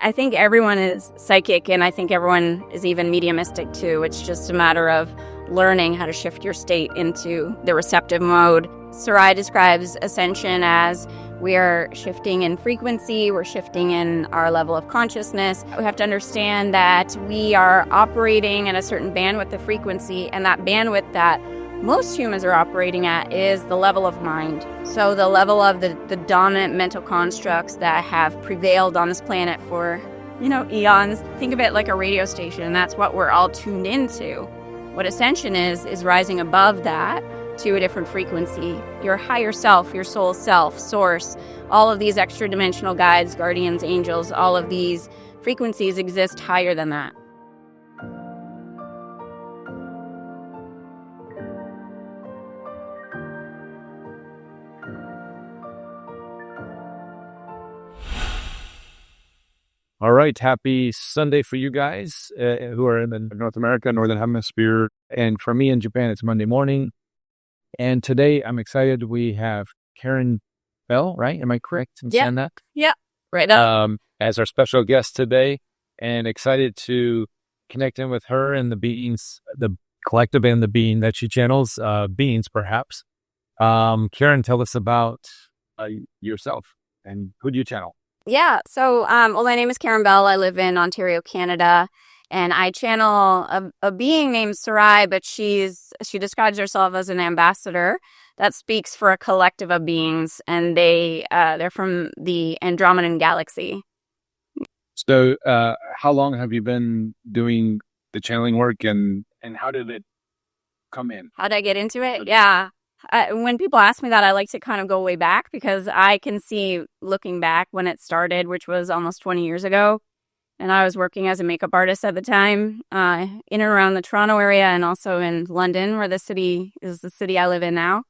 I think everyone is psychic, and I think everyone is even mediumistic too. It's just a matter of learning how to shift your state into the receptive mode. Sarai describes Ascension as we are shifting in frequency, we're shifting in our level of consciousness. We have to understand that we are operating at a certain bandwidth of frequency, and that bandwidth that most humans are operating at is the level of mind. So the level of the dominant mental constructs that have prevailed on this planet for, eons. Think of it like a radio station, and that's what we're all tuned into. What Ascension is rising above that to a different frequency. Your higher self, your soul self, source, all of these extra dimensional guides, guardians, angels, all of these frequencies exist higher than that. All right. Happy Sunday for you guys who are in the North America, Northern Hemisphere. And for me in Japan, it's Monday morning. And today I'm excited. We have Karen Bell, right? Am I correct in saying that? Yeah, right up. As our special guest today, and excited to connect in with her and the beings, the collective and the being that she channels, beings perhaps. Karen, tell us about yourself and who do you channel? Yeah, so my name is Karen Bell. I live in Ontario, Canada, and I channel a being named Sarai, but she describes herself as an ambassador that speaks for a collective of beings, and they're from the Andromedan galaxy. So how long have you been doing the channeling work, and how did it come in? How did I get into it? Yeah. When people ask me that, I like to kind of go way back because I can see looking back when it started, which was almost 20 years ago. And I was working as a makeup artist at the time in and around the Toronto area and also in London, where the city I live in now.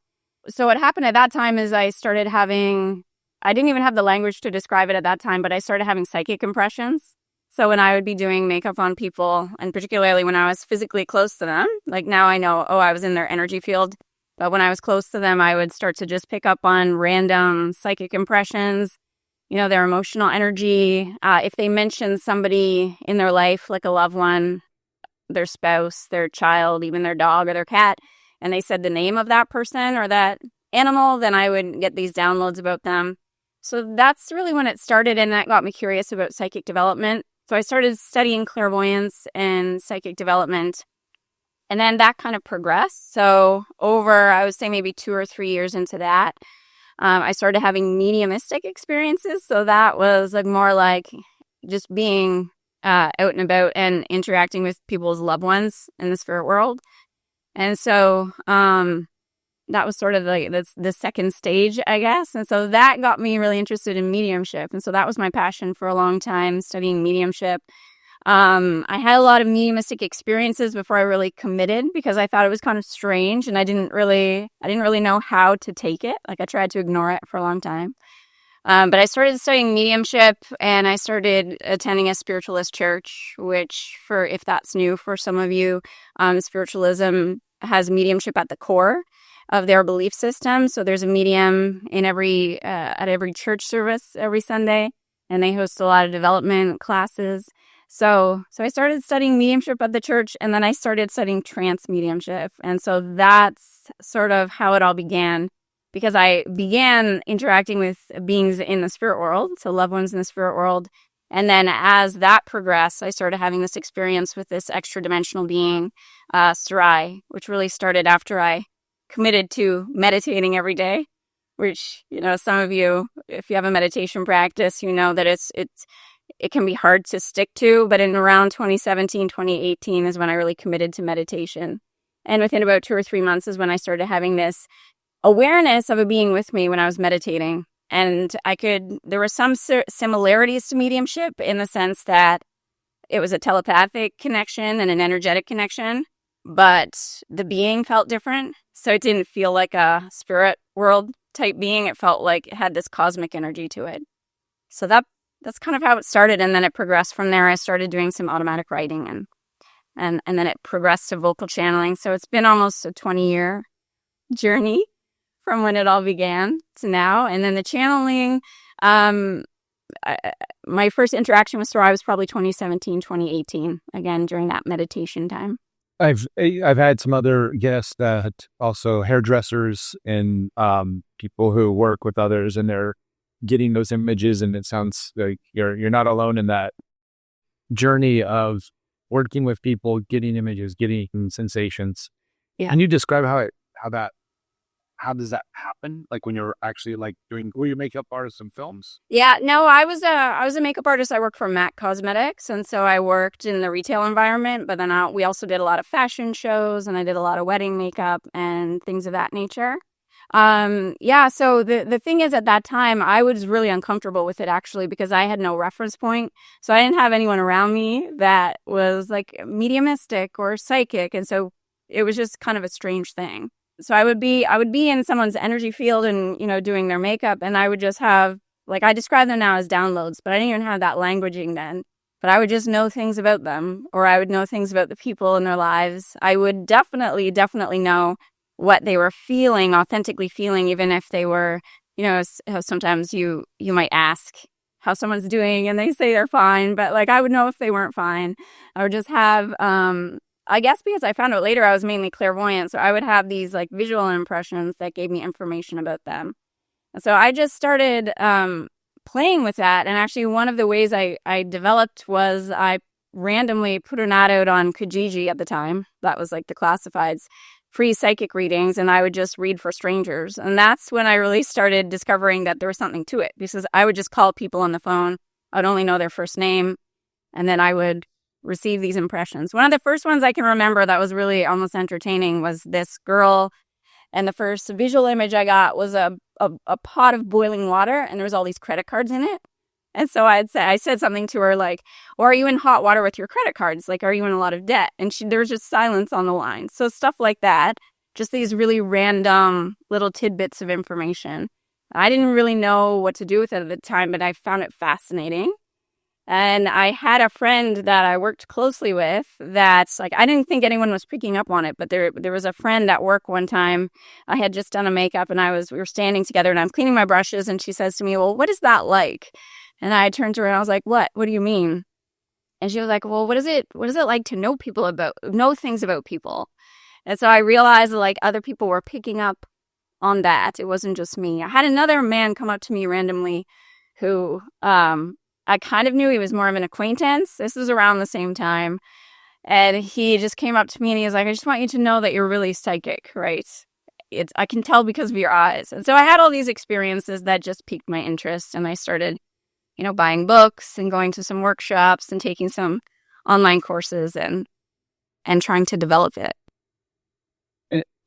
So what happened at that time is I didn't even have the language to describe it at that time, but I started having psychic impressions. So when I would be doing makeup on people, and particularly when I was physically close to them, like now I know, I was in their energy field. But when I was close to them, I would start to just pick up on random psychic impressions, their emotional energy. If they mentioned somebody in their life, like a loved one, their spouse, their child, even their dog or their cat, and they said the name of that person or that animal, then I would get these downloads about them. So that's really when it started, and that got me curious about psychic development. So I started studying clairvoyance and psychic development. And then that kind of progressed. So over, I would say maybe 2 or 3 years into that, I started having mediumistic experiences. So that was more like just being out and about and interacting with people's loved ones in the spirit world. And so that was sort of like the second stage, I guess. And so that got me really interested in mediumship. And so that was my passion for a long time, studying mediumship. I had a lot of mediumistic experiences before I really committed because I thought it was kind of strange and I didn't really know how to take it. Like I tried to ignore it for a long time. But I started studying mediumship and I started attending a spiritualist church, which if that's new for some of you, spiritualism has mediumship at the core of their belief system. So there's a medium in at every church service every Sunday, and they host a lot of development classes. So I started studying mediumship at the church, and then I started studying trance mediumship. And so that's sort of how it all began, because I began interacting with beings in the spirit world, so loved ones in the spirit world. And then as that progressed, I started having this experience with this extra dimensional being, Sarai, which really started after I committed to meditating every day, which, some of you, if you have a meditation practice, that it can be hard to stick to, but in around 2017, 2018 is when I really committed to meditation. And within about 2 or 3 months is when I started having this awareness of a being with me when I was meditating. And there were some similarities to mediumship in the sense that it was a telepathic connection and an energetic connection, but the being felt different. So it didn't feel like a spirit world type being. It felt like it had this cosmic energy to it. So that's kind of how it started, and then it progressed from there. I started doing some automatic writing, and then it progressed to vocal channeling. So it's been almost a 20-year journey from when it all began to now. And then the channeling, my first interaction with Sarai was probably 2017, 2018, again, during that meditation time. I've had some other guests that also hairdressers and people who work with others, and they're getting those images, and it sounds like you're not alone in that journey of working with people, getting images, getting sensations. Yeah. Can you describe how does that happen? Like when you're actually like were you makeup artists in films? Yeah, no, I was a makeup artist. I worked for MAC Cosmetics, and so I worked in the retail environment. But then we also did a lot of fashion shows, and I did a lot of wedding makeup and things of that nature. Yeah. So the thing is, at that time, I was really uncomfortable with it actually because I had no reference point. So I didn't have anyone around me that was like mediumistic or psychic, and so it was just kind of a strange thing. So I would be in someone's energy field and, doing their makeup, and I would just have, like, I describe them now as downloads, but I didn't even have that languaging then. But I would just know things about them, or I would know things about the people in their lives. I would definitely know what they were feeling, authentically feeling, even if they were, how sometimes you might ask how someone's doing and they say they're fine, but like I would know if they weren't fine. I would just have, I guess because I found out later I was mainly clairvoyant, so I would have these like visual impressions that gave me information about them. And so I just started playing with that, and actually one of the ways I developed was I randomly put an ad out on Kijiji at the time. That was like the classifieds, free psychic readings, and I would just read for strangers. And that's when I really started discovering that there was something to it, because I would just call people on the phone. I'd only know their first name, and then I would receive these impressions. One of the first ones I can remember that was really almost entertaining was this girl, and the first visual image I got was a pot of boiling water, and there was all these credit cards in it. And so I said something to her like, "Or are you in hot water with your credit cards? Like, are you in a lot of debt?" And there was just silence on the line. So stuff like that, just these really random little tidbits of information. I didn't really know what to do with it at the time, but I found it fascinating. And I had a friend that I worked closely with that's like, I didn't think anyone was picking up on it, but there was a friend at work one time. I had just done a makeup, and we were standing together, and I'm cleaning my brushes, and she says to me, "Well, what is that like?" And I turned to her and I was like, "What? What do you mean?" And she was like, "Well, what is it like to know things about people?" And so I realized that like other people were picking up on that. It wasn't just me. I had another man come up to me randomly who, I kind of knew he was more of an acquaintance. This was around the same time. And he just came up to me and he was like, "I just want you to know that you're really psychic, right? I can tell because of your eyes." And so I had all these experiences that just piqued my interest. And I started, buying books and going to some workshops and taking some online courses and trying to develop it.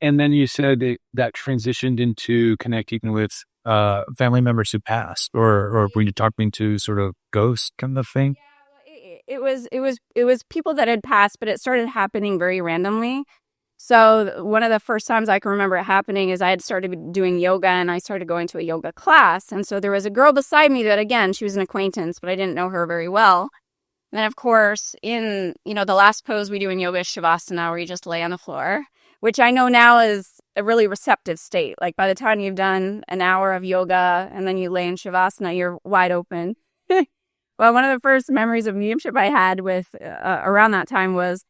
And then you said that transitioned into connecting with family members who passed, or were you talking to sort of ghost kind of thing? Yeah, it was people that had passed, but it started happening very randomly. So one of the first times I can remember it happening is I had started doing yoga, and I started going to a yoga class. And so there was a girl beside me that, again, she was an acquaintance, but I didn't know her very well. And then, of course, in, the last pose we do in yoga is Shavasana, where you just lay on the floor, which I know now is a really receptive state. Like by the time you've done an hour of yoga and then you lay in Shavasana, you're wide open. Well, one of the first memories of mediumship I had with around that time was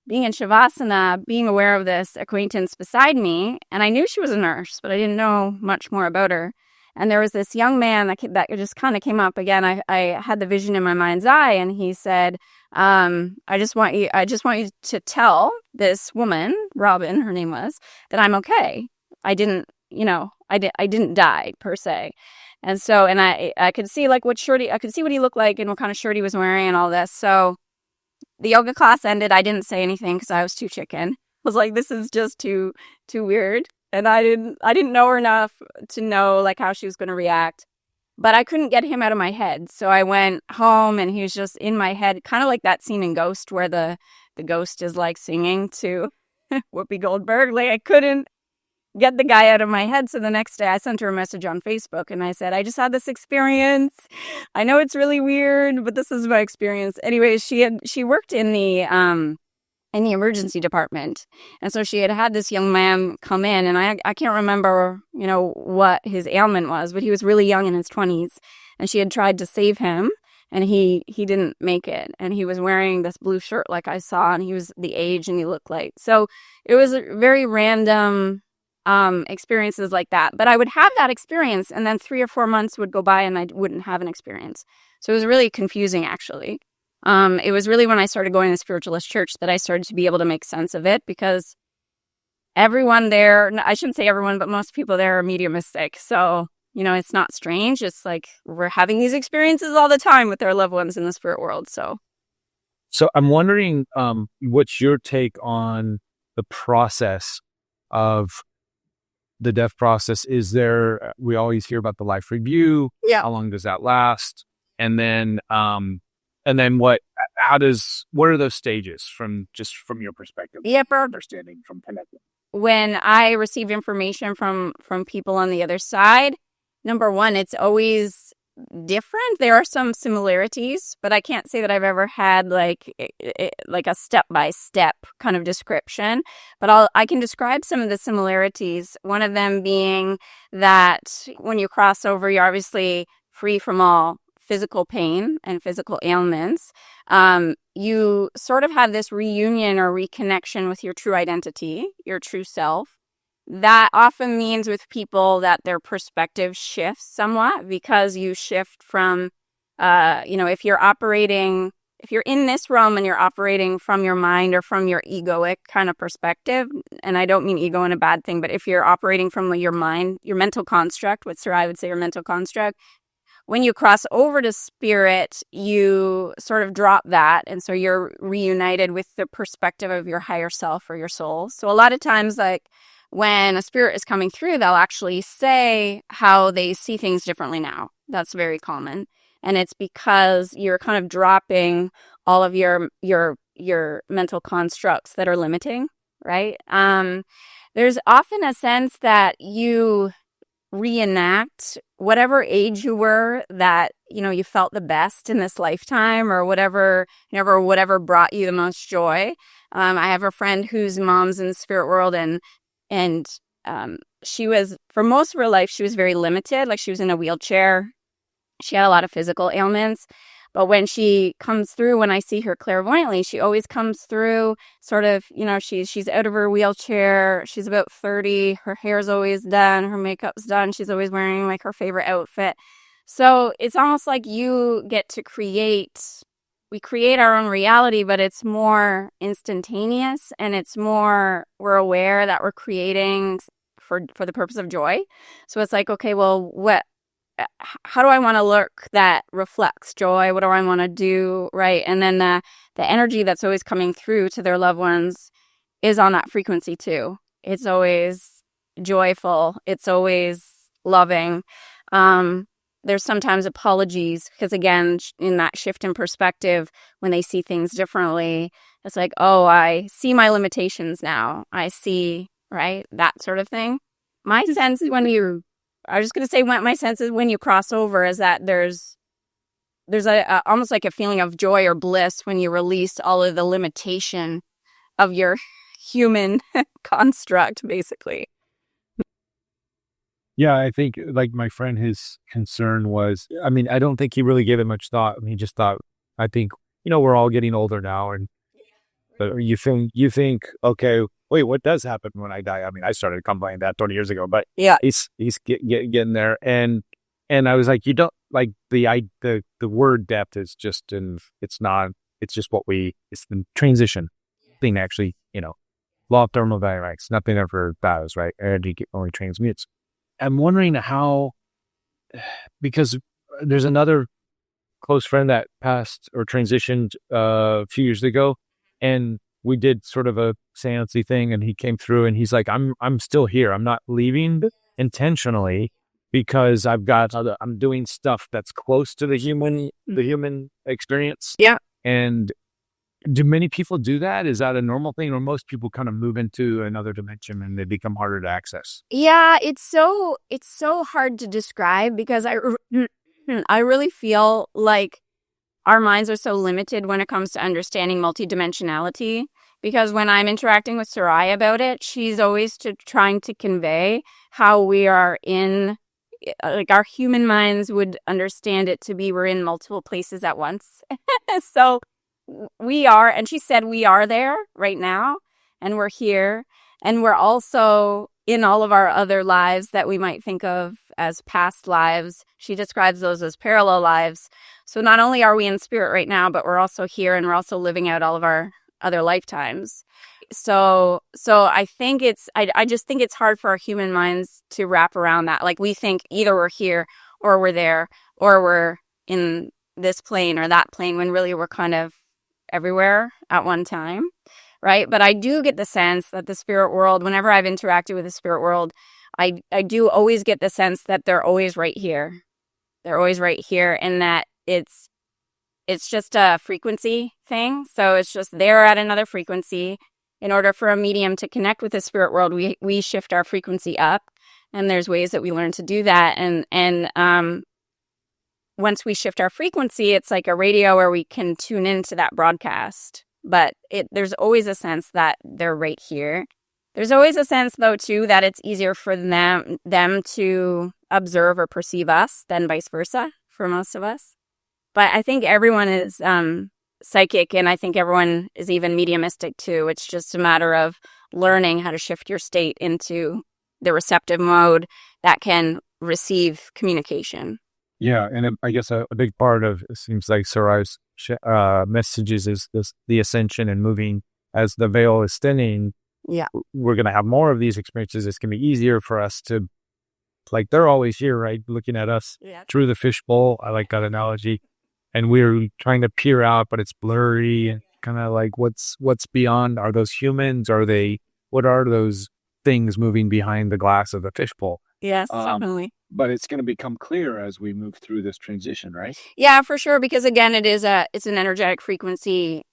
being in Shavasana, being aware of this acquaintance beside me. And I knew she was a nurse, but I didn't know much more about her. And there was this young man that just kind of came up again. I had the vision in my mind's eye, and he said, I just want you to tell this woman, Robin, her name was, that I'm okay. I didn't die per se." And so, and I could see like I could see what he looked like and what kind of shirt he was wearing and all this. So the yoga class ended. I didn't say anything because I was too chicken. I was like, this is just too weird. And I didn't know her enough to know like how she was going to react. But I couldn't get him out of my head. So I went home, and he was just in my head, kind of like that scene in Ghost where the ghost is like singing to Whoopi Goldberg. Like I couldn't get the guy out of my head. So the next day I sent her a message on Facebook, and I said, "I just had this experience. I know it's really weird, but this is my experience." Anyway, she worked in the emergency department. And so she had this young man come in, and I can't remember, what his ailment was, but he was really young in his 20s. and she had tried to save him, and he didn't make it, and he was wearing this blue shirt like I saw, and he was the age and he looked like. So it was a very random experiences like that. But I would have that experience, and then 3 or 4 months would go by and I wouldn't have an experience. So it was really confusing, actually. It was really when I started going to spiritualist church that I started to be able to make sense of it, because everyone there, I shouldn't say everyone, but most people there are mediumistic. So, it's not strange. It's like we're having these experiences all the time with our loved ones in the spirit world. So I'm wondering, what's your take on the process of the death process? Is there, we always hear about the life review. Yeah. How long does that last? And then what are those stages from your perspective? Yep. Understanding from connecting. When I receive information from people on the other side, number one, it's always different. There are some similarities, but I can't say that I've ever had like a step-by-step kind of description. But I can describe some of the similarities. One of them being that when you cross over, you're obviously free from all physical pain and physical ailments. You sort of have this reunion or reconnection with your true identity, your true self. That often means with people that their perspective shifts somewhat, because you shift from, if you're in this realm and you're operating from your mind or from your egoic kind of perspective, and I don't mean ego in a bad thing, but if you're operating from your mind, your mental construct, what Sarai would say your mental construct, when you cross over to spirit, you sort of drop that. And so you're reunited with the perspective of your higher self or your soul. So a lot of times, like when a spirit is coming through, they'll actually say how they see things differently now. That's very common. And it's because you're kind of dropping all of your mental constructs that are limiting, right? There's often a sense that you reenact whatever age you were that you felt the best in this lifetime, or whatever brought you the most joy. I have a friend whose mom's in the spirit world, and she was, for most of her life, she was very limited. Like, she was in a wheelchair. She had a lot of physical ailments. But when she comes through, when I see her clairvoyantly, she always comes through sort of, she's out of her wheelchair. She's about 30. Her hair's always done. Her makeup's done. She's always wearing like her favorite outfit. So it's almost like you get to we create our own reality, but it's more instantaneous, and it's more, we're aware that we're creating for the purpose of joy. So it's like, okay, well, how do I want to look that reflects joy? What do I want to do? Right. And then the energy that's always coming through to their loved ones is on that frequency too. It's always joyful. It's always loving. There's sometimes apologies, because again, in that shift in perspective, when they see things differently, it's like, oh, I see my limitations now. I see, right? That sort of thing. My sense is my sense is when you cross over is that there's almost like a feeling of joy or bliss when you release all of the limitation of your human construct, basically. Yeah, I think like my friend, his concern was, I don't think he really gave it much thought. He just thought, I think, we're all getting older now, but you think, okay, wait, what does happen when I die? I started complaining that 20 years ago, but yeah, he's getting there. And I was like, you don't like the word depth is just it's just it's the transition thing, actually, law of thermodynamics, nothing ever dies, right? Energy only transmutes. I'm wondering how, because there's another close friend that passed or transitioned a few years ago, and we did sort of a seance-y thing, and he came through and he's like, I'm still here. I'm not leaving intentionally, because I'm doing stuff that's close to the human experience. Yeah. And do many people do that? Is that a normal thing, or most people kind of move into another dimension and they become harder to access? Yeah, it's so hard to describe, because I really feel like our minds are so limited when it comes to understanding multidimensionality, because when I'm interacting with Sarai about it, she's always trying to convey how we are in like our human minds would understand it to be we're in multiple places at once. So we are, and she said we are there right now, and we're here, and we're also in all of our other lives that we might think of as past lives. She describes those as parallel lives. So not only are we in spirit right now, but we're also here, and we're also living out all of our other lifetimes. So I think I just think it's hard for our human minds to wrap around that. Like, we think either we're here or we're there or we're in this plane or that plane, when really we're kind of everywhere at one time, right? But I do get the sense that the spirit world, whenever I've interacted with the spirit world, I do always get the sense that they're always right here. They're always right here, and that it's just a frequency thing. So it's just they're at another frequency. In order for a medium to connect with the spirit world, we shift our frequency up, and there's ways that we learn to do that. And once we shift our frequency, it's like a radio where we can tune into that broadcast. But there's always a sense that they're right here. There's always a sense, though, too, that it's easier for them to observe or perceive us than vice versa for most of us. But I think everyone is psychic, and I think everyone is even mediumistic too. It's just a matter of learning how to shift your state into the receptive mode that can receive communication. Yeah, and I guess a big part of it seems like Sarai's messages is the ascension and moving as the veil is thinning. Yeah, we're going to have more of these experiences. It's going to be easier for us to, like, they're always here, right? Looking at us through the fishbowl. I like that analogy. And we're trying to peer out, but it's blurry and kind of like, what's beyond? Are those humans? What are those things moving behind the glass of the fishbowl? Yes, definitely. But it's going to become clear as we move through this transition, right? Yeah, for sure. Because again, it's an energetic frequency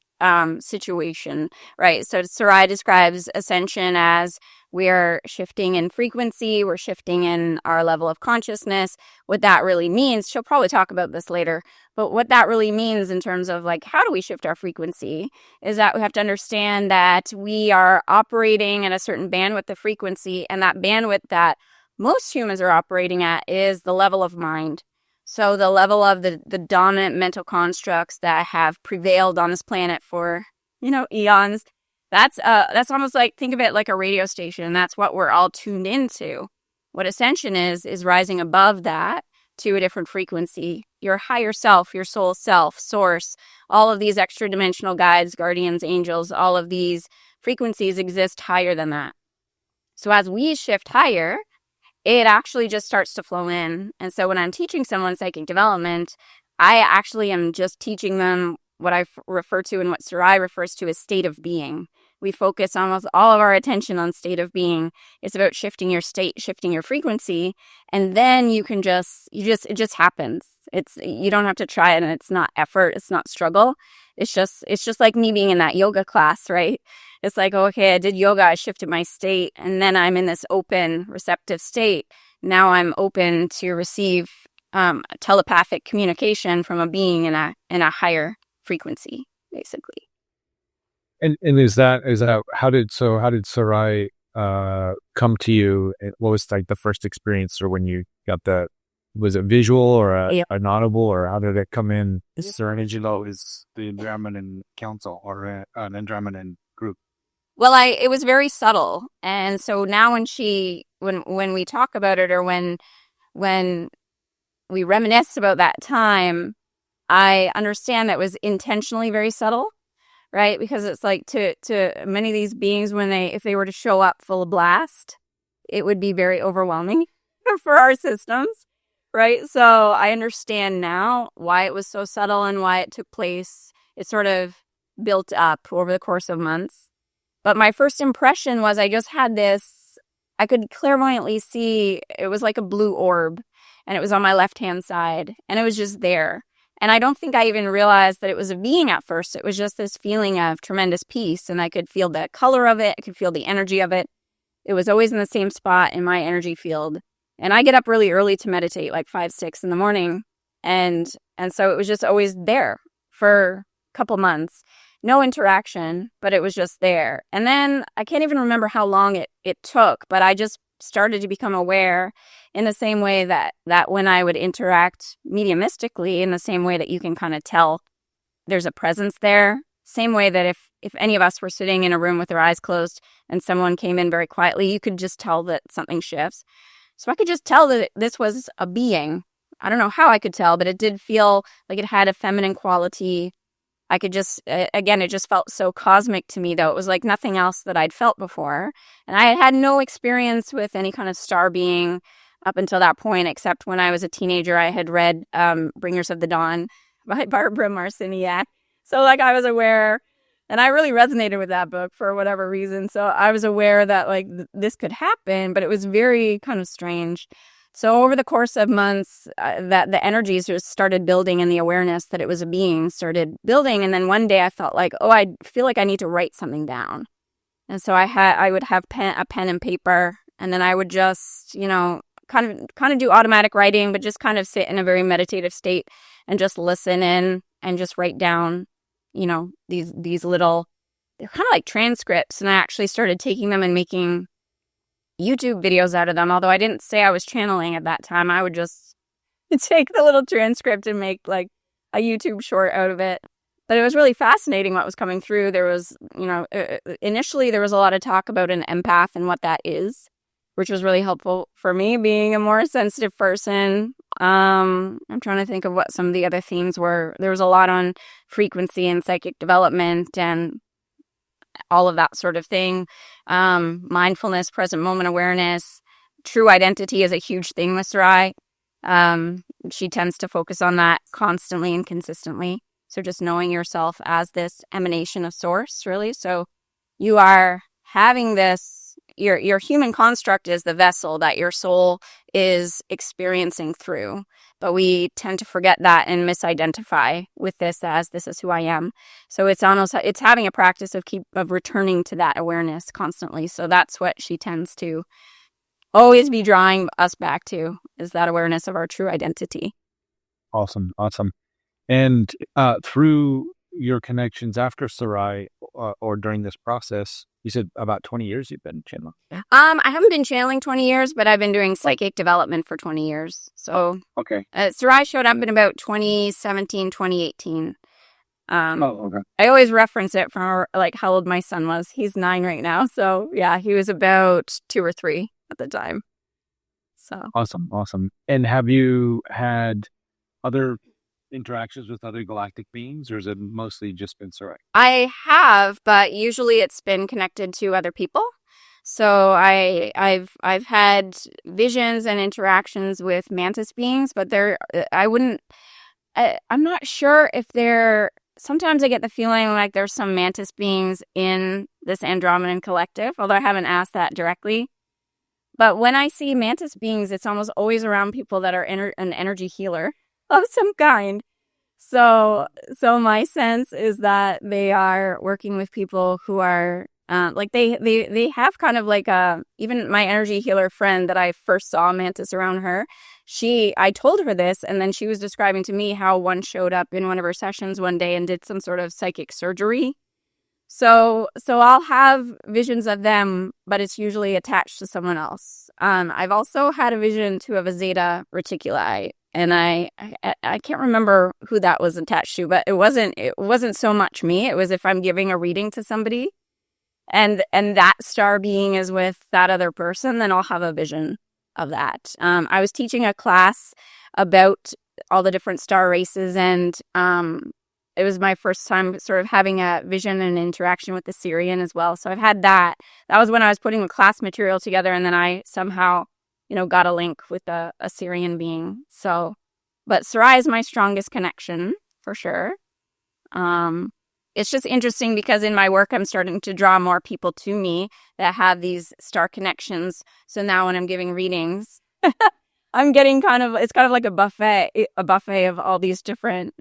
situation, right? So Sarai describes ascension as we're shifting in frequency, we're shifting in our level of consciousness. What that really means, she'll probably talk about this later, but what that really means in terms of like, how do we shift our frequency, is that we have to understand that we are operating at a certain bandwidth of frequency, and that bandwidth that most humans are operating at is the level of mind. So the level of the dominant mental constructs that have prevailed on this planet for, eons, that's almost like, think of it like a radio station. That's what we're all tuned into. What ascension is rising above that to a different frequency. Your higher self, your soul self, source, all of these extra dimensional guides, guardians, angels, all of these frequencies exist higher than that. So as we shift higher, it actually just starts to flow in. And so when I'm teaching someone psychic development, I actually am just teaching them what I refer to and what Sarai refers to as state of being. We focus almost all of our attention on state of being. It's about shifting your state, shifting your frequency, and then it just happens. You don't have to try it, and it's not effort, it's not struggle. It's just like me being in that yoga class, right? It's like, okay, I did yoga, I shifted my state, and then I'm in this open, receptive state. Now I'm open to receive telepathic communication from a being in a higher frequency, basically. And is that how did Sarai come to you? What was like the first experience, or when you got that? Was it visual or an audible, or how did it come in? Serenigilo is the Andromedan council, or an Andromedan group. Well, it was very subtle, and so now when we talk about it, or when we reminisce about that time, I understand that it was intentionally very subtle, right? Because it's like to many of these beings, if they were to show up full blast, it would be very overwhelming for our systems, right? So I understand now why it was so subtle and why it took place. It sort of built up over the course of months. But my first impression was I just had this, I could clairvoyantly see, it was like a blue orb, and it was on my left-hand side, and it was just there. And I don't think I even realized that it was a being at first. It was just this feeling of tremendous peace, and I could feel the color of it. I could feel the energy of it. It was always in the same spot in my energy field. And I get up really early to meditate, like 5, 6 in the morning. And so it was just always there for a couple months. No interaction, but it was just there. And then I can't even remember how long it took, but I just started to become aware in the same way that when I would interact mediumistically, in the same way that you can kind of tell there's a presence there, same way that if any of us were sitting in a room with our eyes closed and someone came in very quietly, you could just tell that something shifts. So I could just tell that this was a being. I don't know how I could tell, but it did feel like it had a feminine quality. I could just, again, it just felt so cosmic to me, though. It was like nothing else that I'd felt before. And I had no experience with any kind of star being up until that point, except when I was a teenager, I had read Bringers of the Dawn by Barbara Marciniak. So like I was aware, and I really resonated with that book for whatever reason. So I was aware that like this could happen, but it was very kind of strange. So over the course of months, that the energies just started building, and the awareness that it was a being started building. And then one day I felt like, oh, I feel like I need to write something down. And so I would have a pen and paper, and then I would just, kind of do automatic writing, but just kind of sit in a very meditative state and just listen in and just write down, these little, they're kind of like transcripts. And I actually started taking them and making YouTube videos out of them. Although I didn't say I was channeling at that time, I would just take the little transcript and make like a YouTube short out of it. But it was really fascinating what was coming through. There was, initially there was a lot of talk about an empath and what that is, which was really helpful for me being a more sensitive person. I'm trying to think of what some of the other themes were. There was a lot on frequency and psychic development and all of that sort of thing. Mindfulness, present moment awareness, true identity is a huge thing with Sarai. She tends to focus on that constantly and consistently. So just knowing yourself as this emanation of source, really. So you are having this, your human construct is the vessel that your soul is experiencing through. But we tend to forget that and misidentify with this as this is who I am. So it's having a practice of returning to that awareness constantly. So that's what she tends to always be drawing us back to, is that awareness of our true identity. Awesome. And through your connections after Sarai or during this process, you said about 20 years you've been channeling? I haven't been channeling 20 years, but I've been doing psychic development for 20 years. So Okay. Sarai showed up in about 2017, 2018. Okay. I always reference it from like how old my son was. He's 9 right now. So yeah, he was about 2 or 3 at the time. So Awesome. And have you had other interactions with other galactic beings, or has it mostly just been Sarai? I have, but usually it's been connected to other people. So I've had visions and interactions with mantis beings, but I'm not sure if sometimes I get the feeling like there's some mantis beings in this Andromedan collective, although I haven't asked that directly. But when I see mantis beings, it's almost always around people that are an energy healer of some kind. So my sense is that they are working with people who are like they have kind of like even my energy healer friend that I first saw mantis around her. I told her this, and then she was describing to me how one showed up in one of her sessions one day and did some sort of psychic surgery. So I'll have visions of them, but it's usually attached to someone else. I've also had a vision too of a Zeta Reticuli, and I can't remember who that was attached to, but it wasn't so much me. It was if I'm giving a reading to somebody, and that star being is with that other person, then I'll have a vision of that. I was teaching a class about all the different star races, and it was my first time sort of having a vision and interaction with the Syrian as well. So I've had that. That was when I was putting the class material together, and then I somehow, got a link with a Syrian being. So, but Sarai is my strongest connection for sure. It's just interesting because in my work, I'm starting to draw more people to me that have these star connections. So now when I'm giving readings, I'm getting it's kind of like a buffet of all these different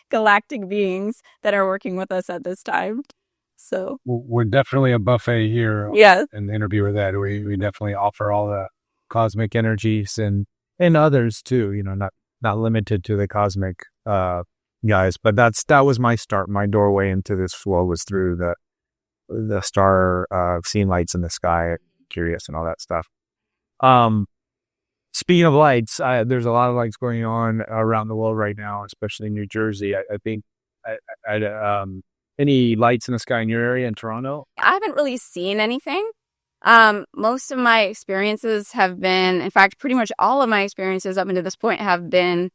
galactic beings that are working with us at this time. So we're definitely a buffet here. Yeah. In the interview with that, we definitely offer all the cosmic energies and others too, not limited to the cosmic guys, but that was my start. My doorway into this world was through the star, seeing lights in the sky, curious and all that stuff. Speaking of lights, there's a lot of lights going on around the world right now, especially in New Jersey. I think any lights in the sky in your area in Toronto? I haven't really seen anything. Most of my experiences have been, in fact, pretty much all of my experiences up until this point have been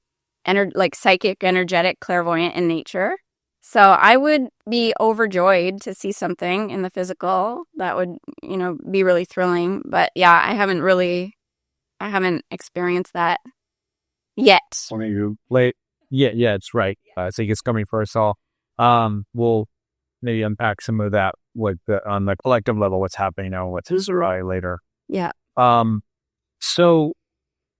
like psychic, energetic, clairvoyant in nature. So I would be overjoyed to see something in the physical that would, be really thrilling. But yeah, I haven't experienced that yet. Only you. Yeah, it's right. I think it's coming for us all. We'll maybe unpack some of that on the collective level, what's happening now with Sarai later. Yeah. So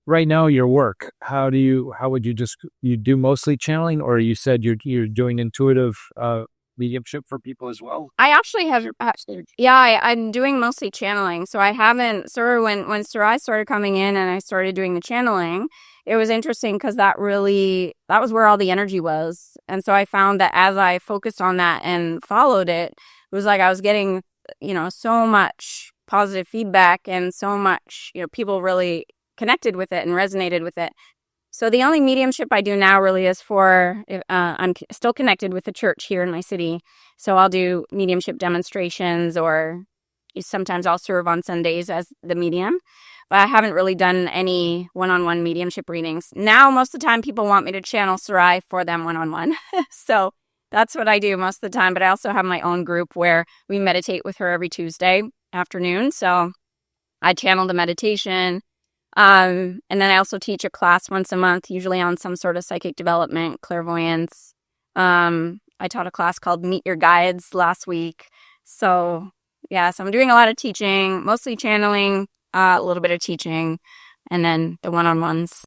right now, your work, how would you do mostly channeling, or you said you're doing intuitive mediumship for people as well? I actually have, I'm doing mostly channeling. So I haven't, when Sarai started coming in and I started doing the channeling, it was interesting because that was where all the energy was. And so I found that as I focused on that and followed it, it was like I was getting, so much positive feedback and so much, people really connected with it and resonated with it. So the only mediumship I do now really is I'm still connected with the church here in my city. So I'll do mediumship demonstrations, or sometimes I'll serve on Sundays as the medium. But I haven't really done any one-on-one mediumship readings. Now, most of the time, people want me to channel Sarai for them one-on-one. So that's what I do most of the time. But I also have my own group where we meditate with her every Tuesday afternoon. So I channel the meditation. And then I also teach a class once a month, usually on some sort of psychic development, clairvoyance. I taught a class called Meet Your Guides last week. So I'm doing a lot of teaching, mostly channeling, a little bit of teaching, and then the one-on-ones.